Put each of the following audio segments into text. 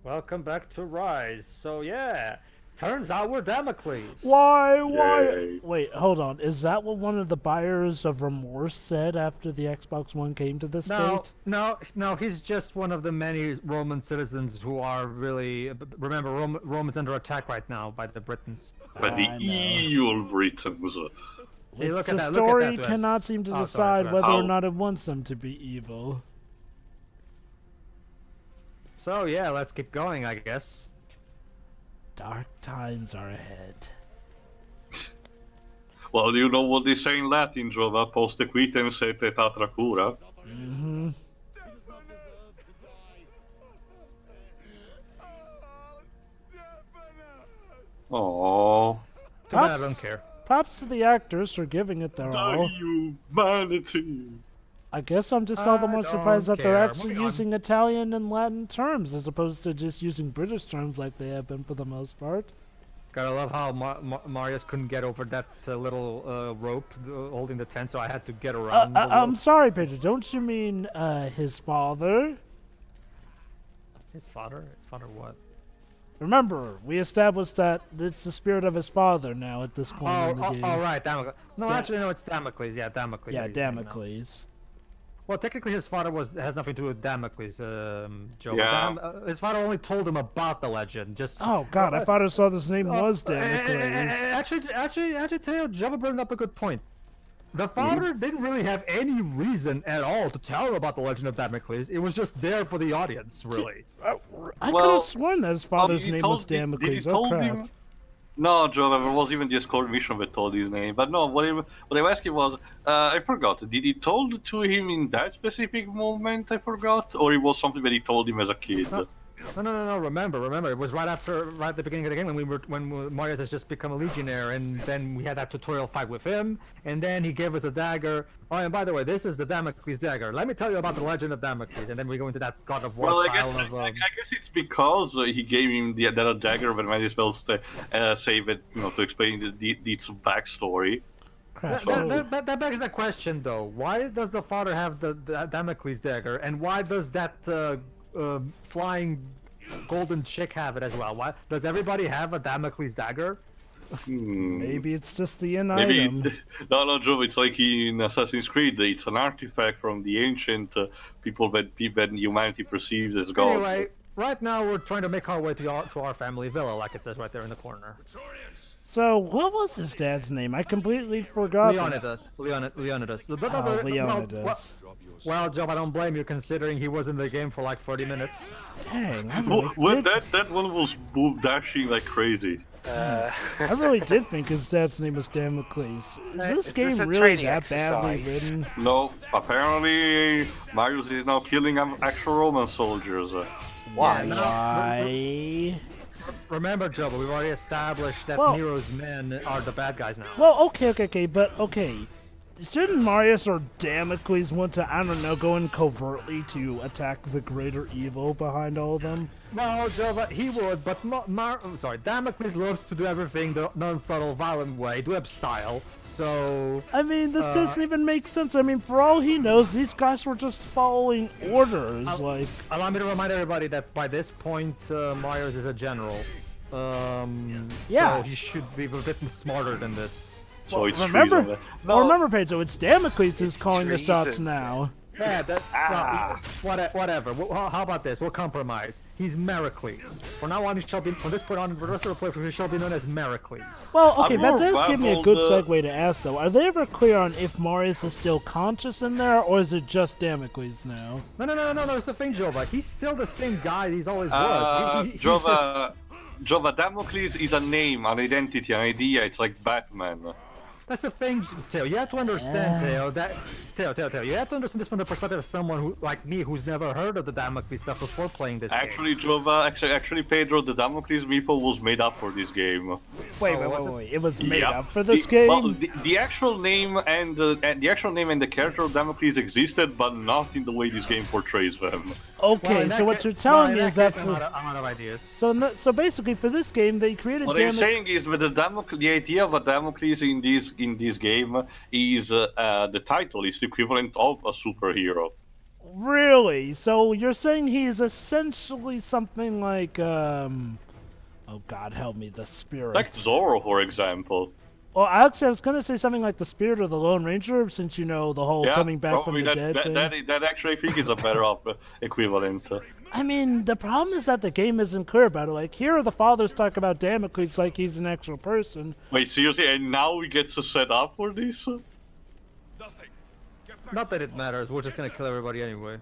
Welcome back to Ryse. So yeah, turns out we're Damocles. Why? Yay. Wait, hold on. Is that what one of the buyers of Remorse said after the Xbox One came to this No, state? no. He's just one of the many Roman citizens who are really. Remember, Rome's under attack right now by the Britons. By the I know. evil britons. See, look The at that. story Look at that. cannot seem to Oh, sorry, decide go ahead. whether or Ow. not it wants them to be evil. So yeah, let's keep going, I guess. Dark times are ahead. Well, you know what they say in Latin, Giova? Poste quitem sete tatra cura. Mm-hmm. Aww. Too bad I Props- don't care. Props to the actors for giving it their all. The humanity. I guess I'm just all the I more don't surprised that they're care. actually Moving on. using Italian and Latin terms as opposed to just using British terms like they have been for the most part. Gotta love how Marius couldn't get over that little rope holding the tent, so I had to get around. the I'm rope. sorry, Pedro. Don't you mean his father? His father? His father what? Remember, we established that it's the spirit of his father now at this point in the game. Right, Damocles. No, Da- actually, no, it's Damocles. Yeah, Damocles. Yeah, he's saying now. Damocles. Well, technically, his father has nothing to do with Damocles, Joe. Yeah. His father only told him about the legend. Just Oh God, I thought I saw this name was Damocles. Actually, Teo, Java brought up a good point. The father didn't really have any reason at all to tell him about the legend of Damocles. It was just there for the audience, really. I could Well, have sworn that his father's name was Damocles. Did he Oh told crap. him? No, Giova, there was even the escort mission that told his name. But no, what I was asking was, I forgot. Did he told to him in that specific moment? I forgot, or it was something that he told him as a kid. No. Remember. It was right at the beginning of the game when Marius has just become a legionnaire, and then we had that tutorial fight with him, and then he gave us a dagger. Oh, and by the way, this is the Damocles dagger. Let me tell you about the legend of Damocles, and then we go into that God of War Well, style I guess it's because he gave him the that dagger, but might as well save it, to explain the its backstory. Crap. That begs the question, though. Why does the father have the Damocles dagger, and why does that flying golden chick have it as well? Why does everybody have a Damocles dagger? Maybe it's just the in Maybe item. no, Joe. It's like in Assassin's Creed. It's an artifact from the ancient people that humanity perceives as God. Anyway, right now we're trying to make our way to our family villa, like it says right there in the corner. So, what was his dad's name? I completely forgot. Leonidas. Leonidas. Leonidas. Well, Joe, I don't blame you considering he was in the game for like 30 minutes. Dang, I really Well, did. that one was dashing like crazy. I really did think his dad's name was Damocles. Is this Is game this a really training that badly exercise? written? No, apparently Marius is now killing actual Roman soldiers. Why? Why? Remember, Joe, but we've already established that Well- Nero's men are the bad guys now. Well, okay, but okay. Shouldn't Marius or Damocles want to, I don't know, go in covertly to attack the greater evil behind all of them? Well, Joe, he would, but Damocles loves to do everything the non-subtle, violent way, Dweb style. So I mean, this doesn't even make sense. I mean, for all he knows, these guys were just following orders. Like, allow me to remind everybody that by this point, Marius is a general. Yeah. So he should be a bit smarter than this. So it's remember, treason. remember, Pedro, it's Damocles who's calling the shots treason. now. Yeah, whatever. Well, how about this? We'll compromise. He's Mericles. From now on, he shall be. From this point on, the rest of the playthrough, he shall be known as Mericles. Well, okay, I'm that more does give me a good baffled, segue to ask, though. Are they ever clear on if Marius is still conscious in there, or is it just Damocles now? No. That's the thing, Jova. He's still the same guy he's always was. He's just- Jova, Damocles is a name, an identity, an idea. It's like Batman. That's the thing, Teo. You have to understand, Teo. Teo. You have to understand this from the perspective of someone who, like me, who's never heard of the Damocles stuff before playing this game. Actually, Jova, actually, Pedro, the Damocles meeple was made up for this game. Wait, was it? wait. It was made Yeah. up for this game? Well, the actual name and the character of Damocles existed, but not in the way this game portrays them. Okay, in so that what ca- you're telling me in is that that... case, I'm out of ideas. So basically, for this game, they created What I'm Damocles... saying is that the idea of a Damocles in this game is the title is the equivalent of a superhero. Really? So you're saying he's essentially something like, oh God, help me, the spirit. Like Zoro, for example. Well, actually, I was going to say something like the spirit of the Lone Ranger, since you know the whole Yeah, coming back from probably the dead thing. that actually I think is a better equivalent. I mean, the problem is that the game isn't clear about it. Like, here the fathers talk about Damocles like he's an actual person. Wait, seriously? And now we get to set up for this? Not that it matters. We're just gonna kill everybody anyway.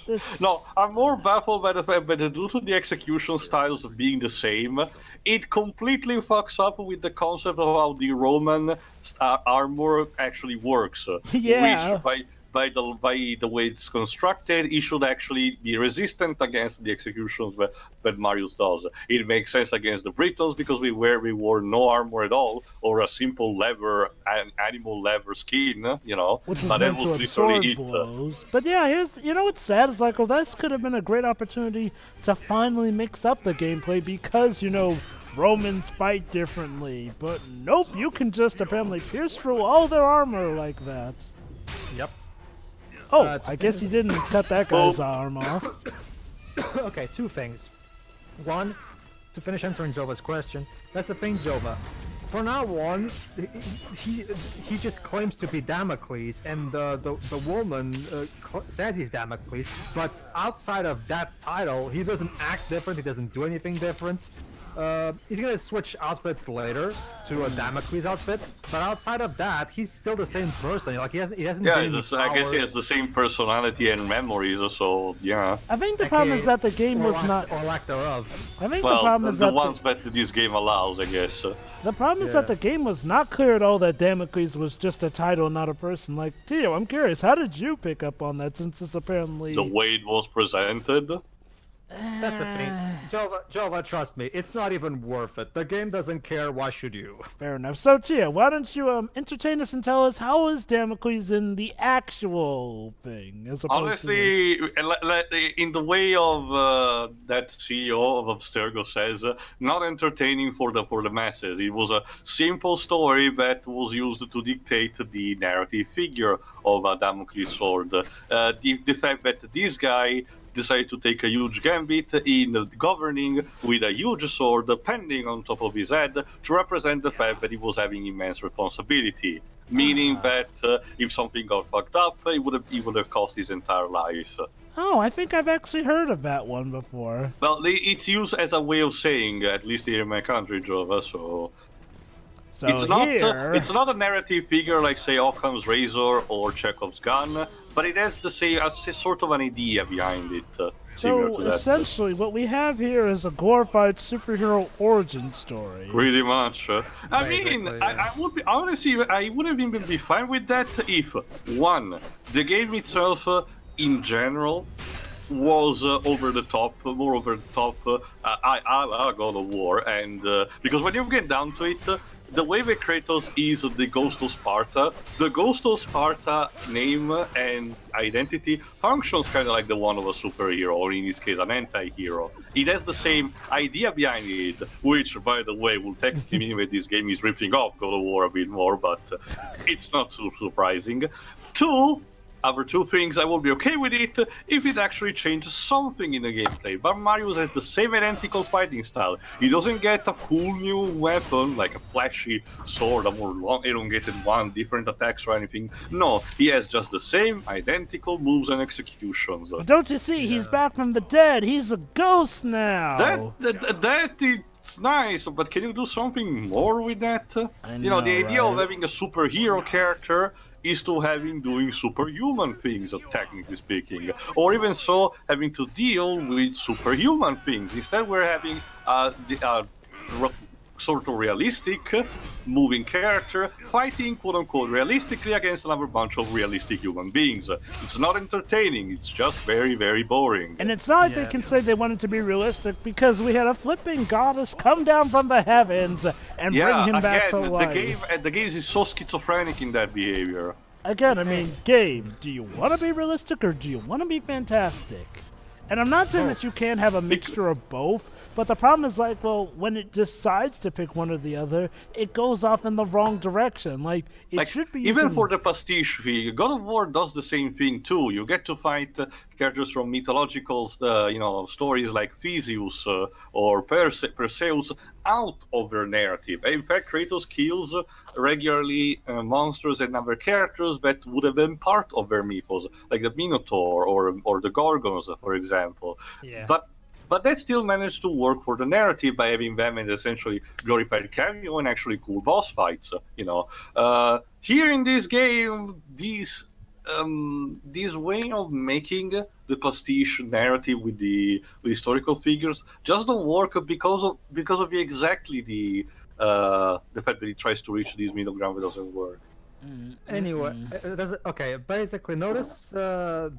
This... No, I'm more baffled by the fact that due to the execution styles being the same, it completely fucks up with the concept of how the Roman armor actually works. Yeah. Which, by the way it's constructed, it should actually be resistant against the executions that Marius does. It makes sense against the Britons because we wore no armor at all, or a simple leather, animal leather skin, you know. Which was but meant that to was absorb literally it. blows. But yeah, you know what's sad is like, well, this could have been a great opportunity to finally mix up the gameplay because, you know, Romans fight differently. But nope, you can just apparently pierce through all their armor like that. Yep. Oh, I guess he didn't cut that guy's arm off. Okay, two things. One, to finish answering Jova's question, that's the thing, Jova. For now on, he just claims to be Damocles, and the woman says he's Damocles, but outside of that title, he doesn't act different, he doesn't do anything different. He's gonna switch outfits later to a Damocles outfit, but outside of that, he's still the same person. Like he hasn't. Yeah, gained I guess he has the same personality and memories. So yeah. I think the problem is that the game was not. Or lack thereof. I think Well, the problem is the that ones that this game allows, I guess. The problem is that the game was not clear at all that Damocles was just a title, not a person. Like, Tio, I'm curious, how did you pick up on that since it's apparently... The way it was presented? That's the thing. Jova, trust me, it's not even worth it. The game doesn't care, why should you? Fair enough. So, Tia, why don't you entertain us and tell us how is Damocles in the actual thing, as opposed to this? Honestly, in the way of that CEO of Abstergo says, not entertaining for the masses. It was a simple story that was used to dictate the narrative figure of a Damocles sword. The fact that this guy decided to take a huge gambit in governing with a huge sword pending on top of his head to represent the fact that he was having immense responsibility. Meaning that if something got fucked up, it would have cost his entire life. Oh, I think I've actually heard of that one before. Well, it's used as a way of saying, at least here in my country, Jova, so... So it's not a narrative figure like, say, Occam's razor or Chekhov's gun, but it has the same sort of an idea behind it. So essentially, what we have here is a glorified superhero origin story. Pretty much. I mean, yeah. I would be honestly, I would have even be fine with that if one, the game itself, in general, was over the top, more over the top. I God of War, and because when you get down to it. The way that Kratos is the Ghost of Sparta, the Ghost of Sparta name and identity functions kind of like the one of a superhero, or in this case, an anti-hero. It has the same idea behind it, which, by the way, will technically mean that this game is ripping off God of War a bit more, but it's not too surprising. Other two things, I would be okay with it if it actually changes something in the gameplay. But Marius has the same identical fighting style. He doesn't get a cool new weapon, like a flashy sword, a more long, elongated one, different attacks or anything. No, he has just the same identical moves and executions. Don't you see, he's back from the dead. He's a ghost now. It's nice, but can you do something more with that? I You know, the idea right? of having a superhero character is to have him doing superhuman things, technically speaking. Or even so, having to deal with superhuman things. Instead, we're having sort of realistic moving character fighting, quote-unquote, realistically against another bunch of realistic human beings. It's not entertaining, it's just very, very boring. And it's not like they can say they wanted to be realistic because we had a flipping goddess come down from the heavens and bring him back to life. The game is so schizophrenic in that behavior. Again, I mean, game, do you want to be realistic or do you want to be fantastic? And I'm not saying that you can't have a mixture of both, but the problem is like, well, when it decides to pick one or the other, it goes off in the wrong direction. Like, it should be even using... for the pastiche thing, God of War does the same thing too. You get to fight characters from mythological, stories like Theseus or Perseus out of their narrative. In fact, Kratos kills regularly monsters and other characters that would have been part of their mythos, like the Minotaur or the Gorgons, for example. Yeah. But that still managed to work for the narrative by having them as essentially glorified cameo and actually cool boss fights. Here in this game, this way of making the pastiche narrative with the historical figures just don't work because of the fact that it tries to reach this middle ground that doesn't work. Anyway, basically notice the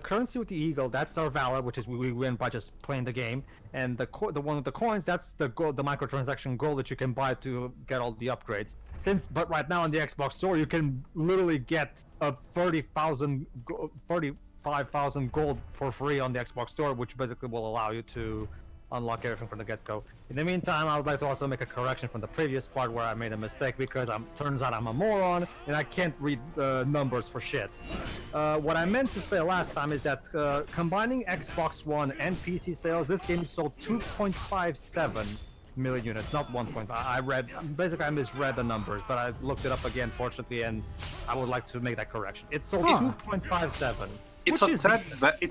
currency with the eagle, that's our valor, which is we win by just playing the game, and the one with the coins, that's the microtransaction gold that you can buy to get all the upgrades. But right now in the Xbox store you can literally get a 35,000 gold for free on the Xbox store, which basically will allow you to unlock everything from the get-go. In the meantime, I would like to also make a correction from the previous part where I made a mistake because turns out I'm a moron and I can't read numbers for shit. What I meant to say last time is that combining Xbox One and PC sales, this game sold 2.57 million units, not 1.5. I misread the numbers, but I looked it up again, fortunately, and I would like to make that correction. It sold 2.57. It's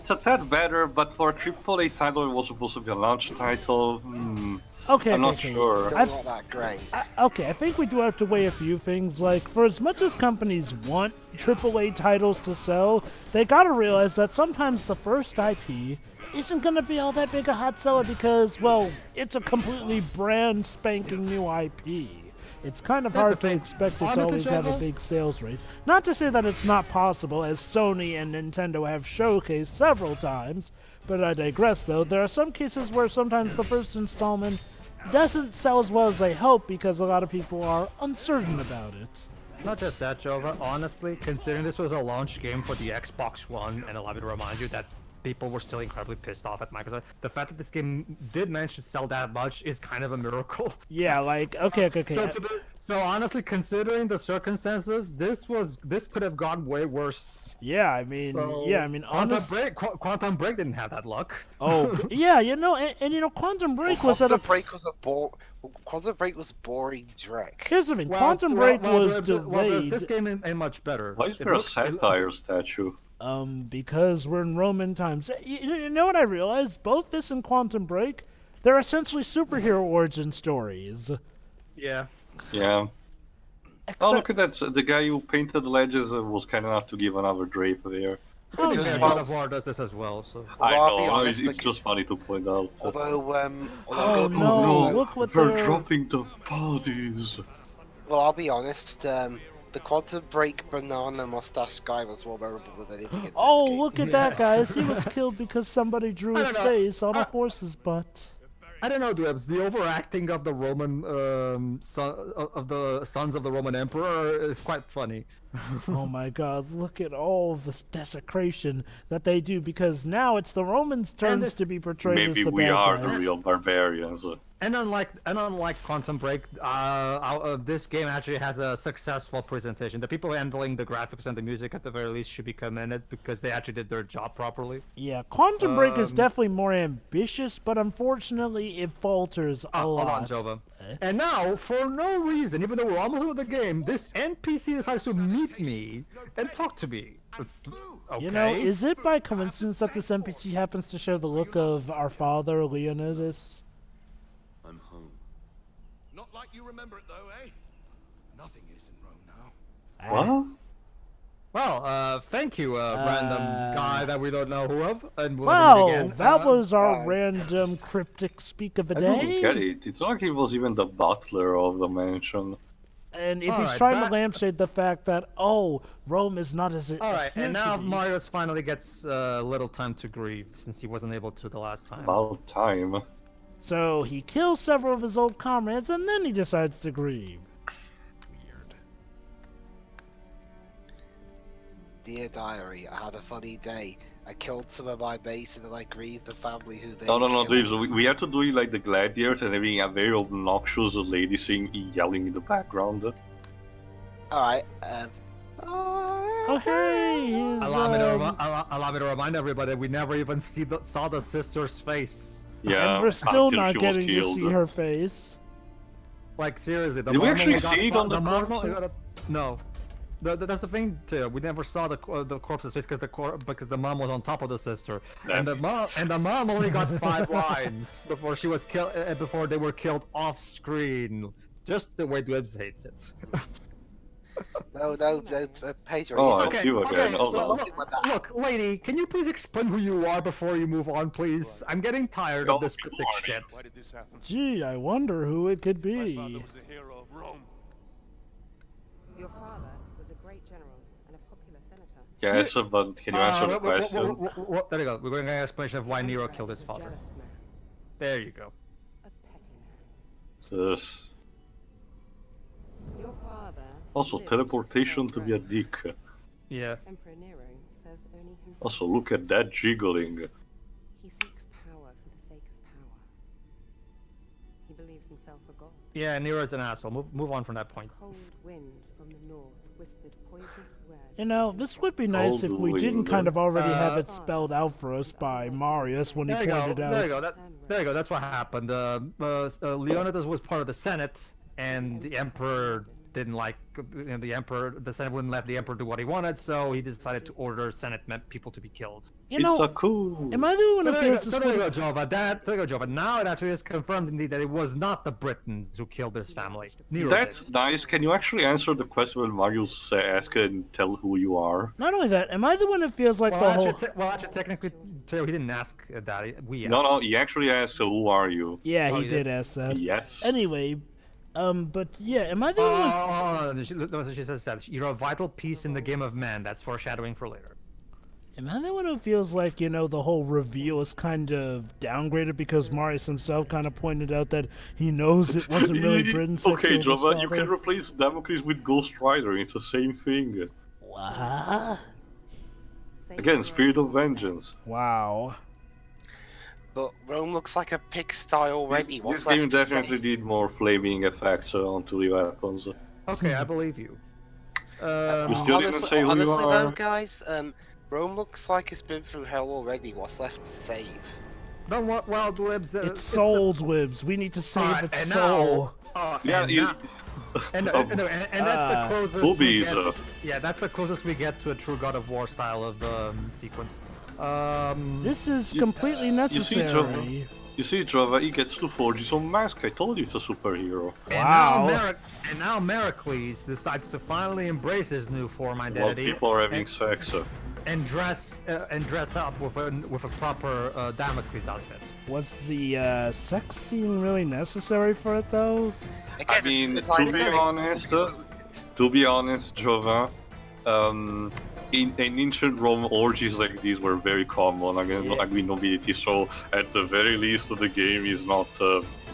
a tad better, but for a AAA title, it was supposed to be a launch title. I'm not sure. Not that great. I think we do have to weigh a few things. Like, for as much as companies want AAA titles to sell, they gotta realize that sometimes the first IP isn't gonna be all that big a hot seller because, well, it's a completely brand spanking new IP. It's kind of hard to expect it to always have a big sales rate. Not to say that it's not possible, as Sony and Nintendo have showcased several times, but I digress though. There are some cases where sometimes the first installment doesn't sell as well as they hope because a lot of people are uncertain about it. Not just that, Jova. Honestly, considering this was a launch game for the Xbox One, and allow me to remind you that people were still incredibly pissed off at Microsoft. The fact that this game did manage to sell that much is kind of a miracle. Yeah, like, okay. So honestly, considering the circumstances, this could have gone way worse. Yeah, I mean, Quantum Break didn't have that luck. Oh, yeah, Quantum Break was Quantum Break was boring dreck. Here's the thing, Quantum Break was delayed. This game ain't much better. Why is there a satire statue? Because we're in Roman times. You know what I realized? Both this and Quantum Break, they're essentially superhero origin stories. Yeah. Yeah. Oh, look at that. The guy who painted the ledges was kind enough to give another drape there. God of War does this as well, so... I know, it's just funny to point out. Look what they're dropping the bodies. Well, I'll be honest, the Quantum Break banana mustache guy was more memorable than anything in this game. Look at that, guys. He was killed because somebody drew his face on a horse's butt. I don't know, Dwebs. The overacting of the Roman sons of the Roman Emperor is quite funny. Oh my God! Look at all this desecration that they do, because now it's the Romans' turns to be portrayed as the bad guys. Maybe we are the real barbarians. And unlike Quantum Break, this game actually has a successful presentation. The people handling the graphics and the music, at the very least, should be commended because they actually did their job properly. Yeah, Quantum Break is definitely more ambitious, but unfortunately, it falters a lot. Hold on, Jova. And now, for no reason, even though we're almost with the game, this NPC decides to meet me and talk to me. Okay. Is it by coincidence that this NPC happens to share the look of our father, Leonidas? I'm home. Not like you remember it, though, eh? Nothing is in Rome now. What? Well, thank you, random guy that we don't know who of. And that was our random cryptic speak of the day. I don't get it. It's not like he was even the butler of the mansion. And if he's trying to lampshade the fact that, Rome is not as it Alright, and now Marius finally gets a little time to grieve, since he wasn't able to the last time. About time. So he kills several of his old comrades, and then he decides to grieve. Weird. Dear diary, I had a funny day. I killed some of my mates and then I grieved the family who they No, killed. Dave. So we have to do it like the gladiators and having a very obnoxious lady yelling in the background. Alright, Oh hey, he's, Allow me to remind everybody we never even saw the sister's face. Yeah. and we're still until not she was getting to killed. see her face. Like seriously, the Did we mom actually only got see it fi- on the mom corpse? only got no. That's the thing too. We never saw the corpse's face because the mom was on top of the sister, and the mom only got 5 lines before she was killed. Before they were killed off screen. Just the way Dwebs hates it. no, Pedro. Oh, you I see you again. Hold on. Look, lady, can you please explain who you are before you move on, please? I'm getting tired of this cryptic shit. Why did this happen? Gee, I wonder who it could My father be. was a hero of Rome. Your father was a great general and a popular senator. Yes, but can you answer the question? There you go. We're going to get an explanation of why Nero killed his A father. jealous man, There you go. a petty man. This. Your father. Also, lived teleportation to to be a dick. Yeah. Emperor Nero serves only himself. Also, look at that jiggling. He seeks power for the sake of power. He believes himself a god. Yeah, Nero's an asshole. Move on from that point. Cold wind from the north whispered poisonous words. You know, this would be nice if we didn't kind of already have it spelled out for us by Marius when he There you go. pointed There you out. go. There you go. That's what happened. Leonidas was part of the Senate, and the Emperor didn't like the Senate wouldn't let the Emperor do what he wanted, so he decided to order Senate people to be killed. You know, It's a coup. am I the one So who there you go, feels so this there you would... go, Jova. There you go, Jova. Now it actually is confirmed indeed that it was not the Britons who killed his family. Nero That's did. nice. Can you actually answer the question when Marius asks and tell who you are? Not only that, am I the one who feels like the whole... Actually, technically, he didn't ask that. We asked. No, he actually asked who are you. Yeah, Oh, he you did did? ask that. Yes. Anyway, but yeah, am I the one... Oh, she says that you're a vital piece in the game of man. That's foreshadowing for later. Am I the one who feels like, you know, the whole reveal is kind of downgraded because Marius himself kind of pointed out that he knows it wasn't really Britons that Okay, killed his Jova, you father? can replace Damocles with Ghost Rider. It's the same thing. What? Again, Spirit of Vengeance. Wow. But Rome looks like a pigsty already. This What's game left to definitely say? did more flaming effects onto the weapons. Okay, I believe you. You still didn't say who you honestly are? though, guys, Rome looks like it's been through hell already. What's left to save? Don't want wild webs. It's soul's wibs. We need to save Alright, its and soul. Yeah, and, you... now, and that's the closest. Boobies. We get, yeah, that's the closest we get to a true God of War style of sequence. This is completely necessary. You see, Jova, he gets to forge his own mask. I told you it's a superhero. Wow. And now Mericles decides to finally embrace his new form While identity people are having sex. and dress up with a proper Damocles outfit. Was the sex scene really necessary for it, though? Again, I mean, it's like- to be honest, Jova, in ancient Rome, orgies like these were very common with nobility. So at the very least, the game is not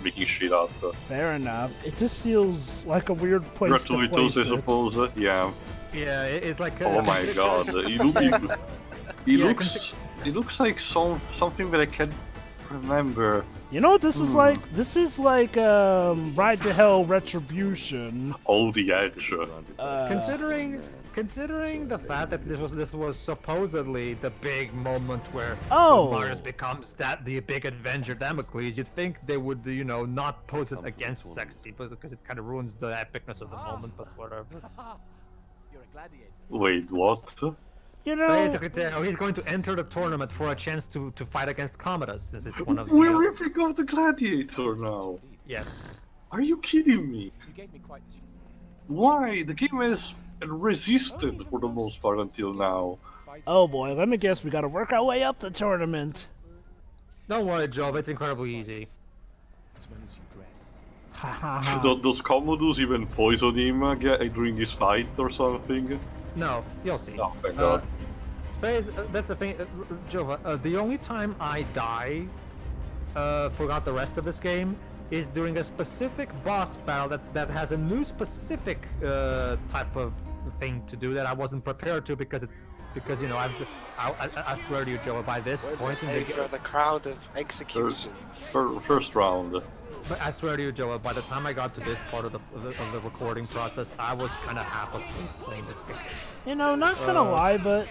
making shit up. Fair enough. It just feels like a weird place to place Gratuitous, I it. suppose. Yeah. Yeah, it's like. Oh my god, he looks like something that I can't remember. You know what this is like? This is like Ride to Hell Retribution. Oh, the edge. Considering the fact that this was supposedly the big moment where Oh. Marius becomes the big Avenger Damocles, you'd think they would not pose it against sexy, because it kind of ruins the epicness of the moment. But whatever. Wait, what? You know, Basically, he's going to enter the tournament for a chance to fight against Commodus, since it's one of the. We're ripping off the gladiator now. Yes. Are you kidding me? Why? The game has resisted for the most part until now. oh boy, let me guess, we gotta work our way up the tournament. Don't worry, Job. It's incredibly easy. Ha ha ha. Does Commodus even poison him during this fight or something? No, you'll see. Oh, thank God. That's the thing, Jova. The only time I die, forgot the rest of this game, is during a specific boss battle that has a new specific type of thing to do that I wasn't prepared to because it's because you know I swear to you, Joe, by this We're point the in the savior of the crowd of executions. First round. but I swear to you, Joe, by the time I got to this part of the recording process, I was kind of half asleep playing this game. You know, not gonna lie, but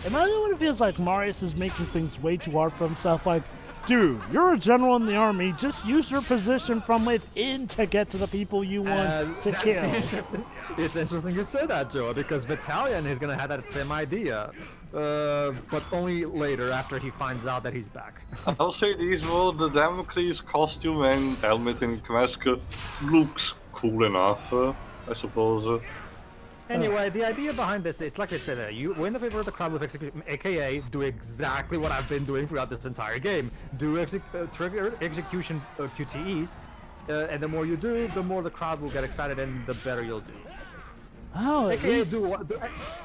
imagine what it feels like Marius is making things way too hard for himself. Like, dude, you're a general in the army. Just use your position from within to get to the people you want to That's kill. interesting. It's interesting you say that, Joe, because Battalion is gonna have that same idea, but only later after he finds out that he's back. I'll say this, well, the Damocles costume and helmet and mask looks cool enough, I suppose. Anyway, the idea behind this is, like I said, you win the favor of the crowd with execution, aka do exactly what I've been doing throughout this entire game. Do trigger execution QTEs, and the more you do, the more the crowd will get excited and the better you'll do. Oh, at AKA least...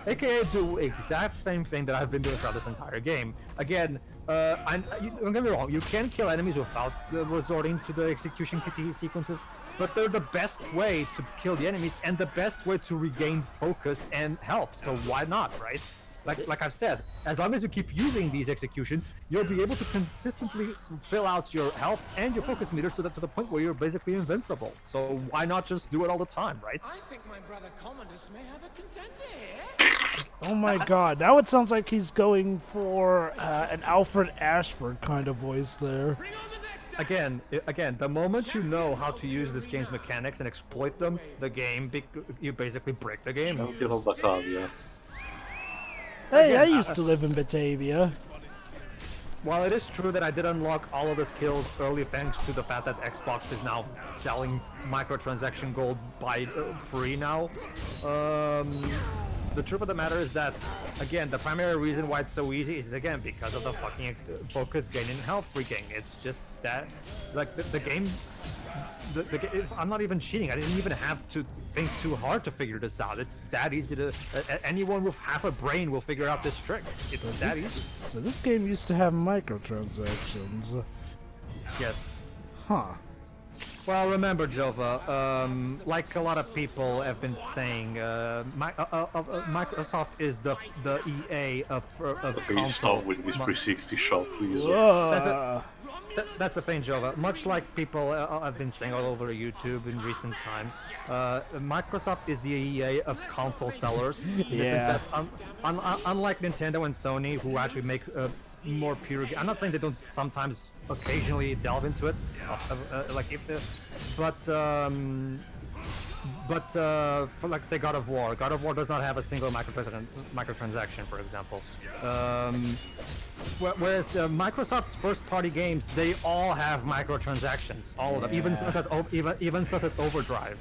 AKA do exact same thing that I've been doing throughout this entire game. Again, don't get me wrong, you can kill enemies without resorting to the execution QTE sequences, but they're the best way to kill the enemies and the best way to regain focus and health. So why not, right? Like I've said, as long as you keep using these executions, you'll be able to consistently fill out your health and your focus meter so that to the point where you're basically invincible. So why not just do it all the time, right? I think my brother Commodus may have a contender here. Oh my god, now it sounds like he's going for an Alfred Ashford kind of voice there. Again, the moment you know how to use this game's mechanics and exploit them, you basically break the game. Champion of Batavia. Hey, I used to live in Batavia. While it is true that I did unlock all of the skills early thanks to the fact that Xbox is now selling microtransaction gold by free now, the truth of the matter is that, again, the primary reason why it's so easy is, again, because of the fucking focus gain and health regain. It's just that, like, the game... I'm not even cheating. I didn't even have to think too hard to figure this out. It's that easy to... anyone with half a brain will figure out this trick. It's that easy. So this game used to have microtransactions. Yes. Huh. Well, remember, Jova, like a lot of people have been saying, Microsoft is the EA of Please console. stop with this 360 shot, please. That's the thing, Jova. Much like people have been saying all over YouTube in recent times, Microsoft is the EA of console sellers. In the sense that, unlike Nintendo and Sony, who actually make more pure. I'm not saying they don't sometimes, occasionally delve into it, but for, like, say, God of War does not have a single microtransaction, for example. Whereas Microsoft's first-party games, they all have microtransactions, all of them, even Sunset Overdrive.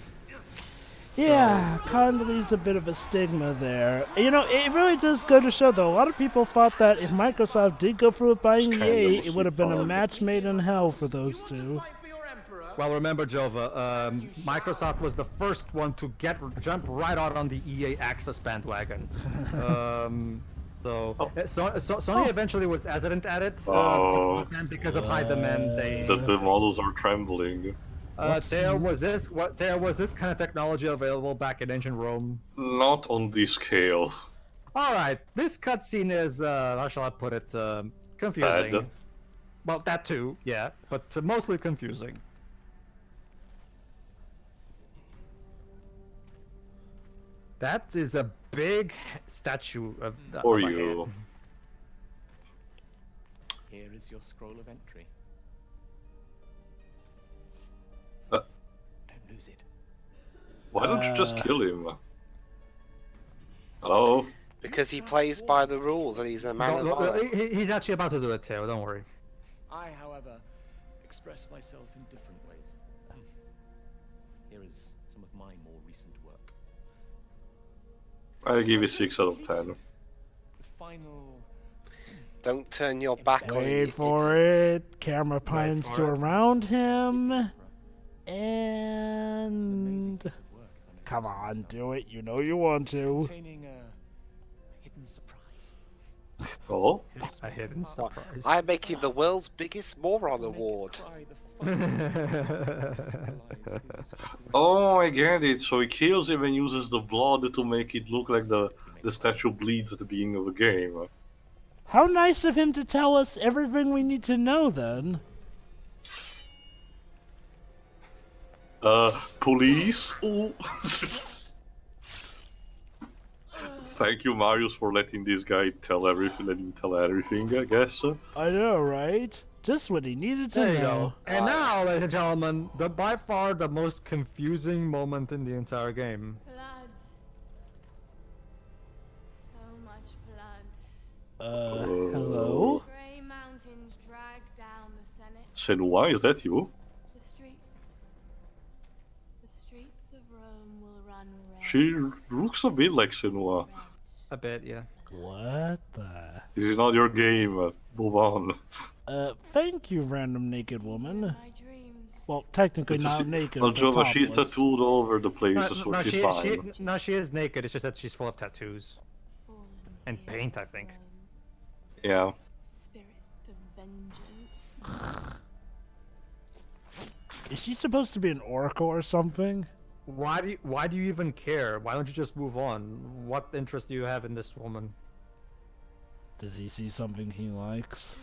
Yeah, kind of leaves a bit of a stigma there. You know, it really does go to show, though. A lot of people thought that if Microsoft did go through with buying EA, it would have been a match made in hell for those two. Well, remember, Jova, Microsoft was the first one to jump right out on the EA Access bandwagon. Sony eventually was hesitant at it, and because of high demand, The models are trembling. There was this kind of technology available back in ancient Rome. Not on this scale. All right, this cutscene is, how shall I put it, confusing. Bad. Well, that too, yeah, but mostly confusing. That is a big statue of. For you. Here is your scroll of entry. Don't lose it. Why don't you just kill him? Hello? Because he plays by the rules and he's a man of honor. He's actually about to do it, Teo. Don't worry. I, however, express myself in different ways. Here is some of my more recent work. I give it 6 out of 10. The final. Don't turn your back on Wait it. for it. Camera pans to around him. And... Come on, do it. You know you want to. Containing a hidden surprise. Oh? A hidden surprise. I'm making the world's biggest moron award. Oh, I get it. So he kills him and uses the blood to make it look like the the statue bleeds at the beginning of the game. How nice of him to tell us everything we need to know, then. Police? Ooh. Thank you, Marius, for letting this guy tell everything, I guess. I know, right? Just what he needed to There you know. go. And now, ladies and gentlemen, by far the most confusing moment in the entire game. Blood. So much blood. Hello? Grey mountains drag down the Senate. Senua, is that you? The streets of Rome will run red. She looks a bit like Senua. A bit, yeah. What the? This is not your game. Move on. Thank you, random naked woman. My dreams. Well, technically But you not see- naked, Well, but Jova, she's topless. tattooed all over the place, No, so no, she's fine. no, she is naked. It's just that she's full of tattoos Fallen and here paint, I think. Rome. Yeah. Spirit of vengeance. Is she supposed to be an oracle or something? Why do you even care? Why don't you just move on? What interest do you have in this woman? Does he see something he likes?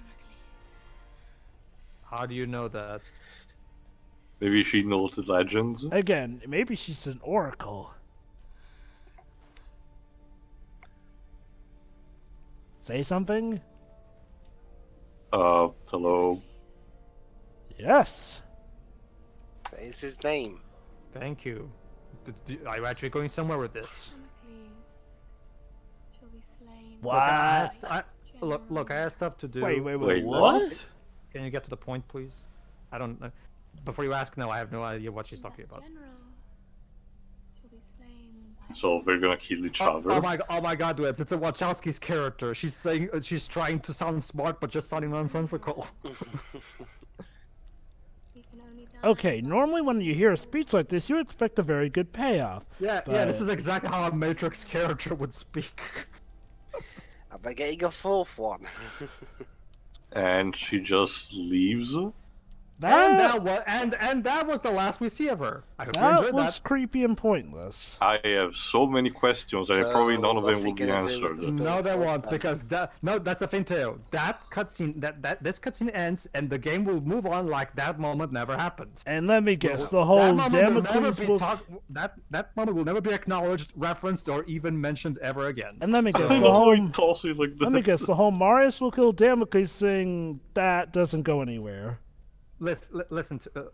How do you know that? Maybe she knows the legends. Again, maybe she's an oracle. Say something? Hello. Yes. That is his name. Thank you. Are you actually going somewhere with this? Damocles shall be slain. What? Look, I have stuff to do. Wait, Wait, what? Can you get to the point, please? I don't know. Before you ask, no, I have no idea what she's talking about. General shall be slain by So we're gonna kill each other. Oh my God, Webs! It's a Wachowski's character. She's saying she's trying to sound smart, but just sounding nonsensical. he can only die. Okay, normally when you hear a speech like this, you expect a very good payoff. Yeah, But- yeah. This is exactly how a Matrix character would speak. Am I getting a fourth one? And she just leaves. And that was the last we see of her. I hope you That enjoyed was that. creepy and pointless. I have so many questions, and So, probably none of what's them he will be gonna do with answered. this No, they But- won't, because that's the thing too. That cutscene, this cutscene ends, and the game will move on like that moment never happened. And let me guess, the That whole moment will never Damocles be will... that moment will never be acknowledged, referenced, or even mentioned ever again. And let me guess, I the know whole... he toss it like that. Let me guess, the whole Marius will kill Damocles thing, that doesn't go anywhere. Listen to.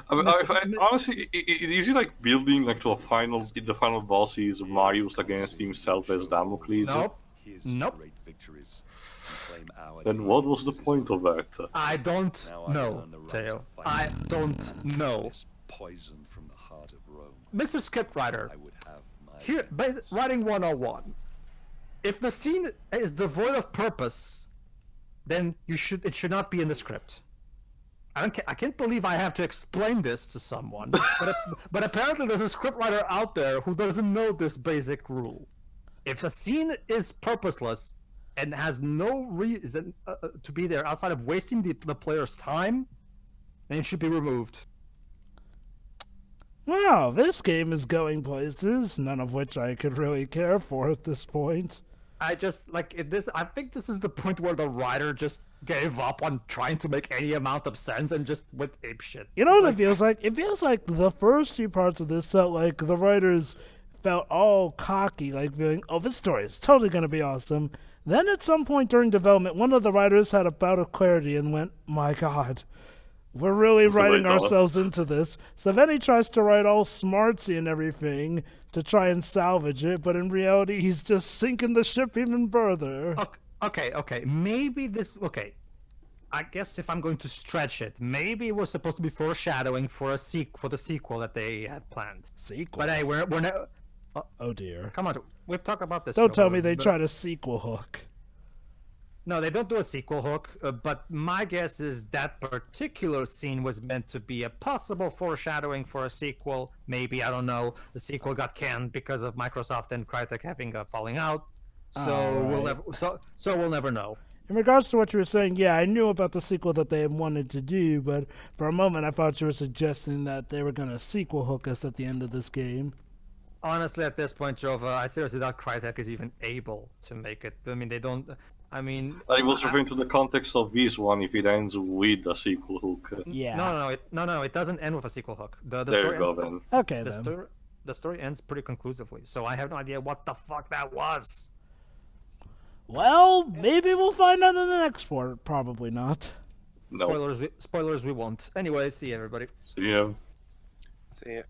I mean, Mr. honestly, is it like building like to a final? The final boss is Marius against himself as Damocles. Nope. His Nope. great victories and claim our Then what was the point of that? I don't Now I know, earn the right Teo. to fight I don't know. this poison from the heart of Rome. Mr. Scriptwriter, I would have my here, writing 101. If the scene is devoid of purpose, then it should not be in the script. I can't believe I have to explain this to someone, but apparently there's a scriptwriter out there who doesn't know this basic rule. If a scene is purposeless and has no reason to be there outside of wasting the player's time, then it should be removed. Wow, this game is going places, none of which I could really care for at this point. I just I think this is the point where the writer just gave up on trying to make any amount of sense and just went apeshit. You know what it feels like? It feels like the first few parts of this felt like the writers felt all cocky, like feeling, oh, this story is totally going to be awesome. Then at some point during development, one of the writers had a bout of clarity and went, my god, we're really writing ourselves into this. So then he tries to write all smartsy and everything to try and salvage it, but in reality, he's just sinking the ship even further. Okay. Maybe this. Okay. I guess if I'm going to stretch it, maybe it was supposed to be foreshadowing for the sequel that they had planned. Sequel? But hey, we're never. Oh dear. Come on, we've talked about this. Don't tell me they but- tried a sequel hook. No, they don't do a sequel hook. But my guess is that particular scene was meant to be a possible foreshadowing for a sequel. Maybe, I don't know. The sequel got canned because of Microsoft and Crytek having a falling out. So we'll never know. In regards to what you were saying, yeah, I knew about the sequel that they wanted to do, but for a moment I thought you were suggesting that they were going to sequel hook us at the end of this game. Honestly, at this point, Jova, I seriously doubt Crytek is even able to make it. I mean, they don't. I mean, I was referring to the context of this one. If it ends with a sequel hook, Yeah. no, it doesn't end with a sequel hook. The there story you go ends, then. Okay, the then. story the story ends pretty conclusively. So I have no idea what the fuck that was. Well, maybe we'll find out in the next part. Probably not. No. Spoilers, we won't. Anyway, see you, everybody. So, yeah. See ya.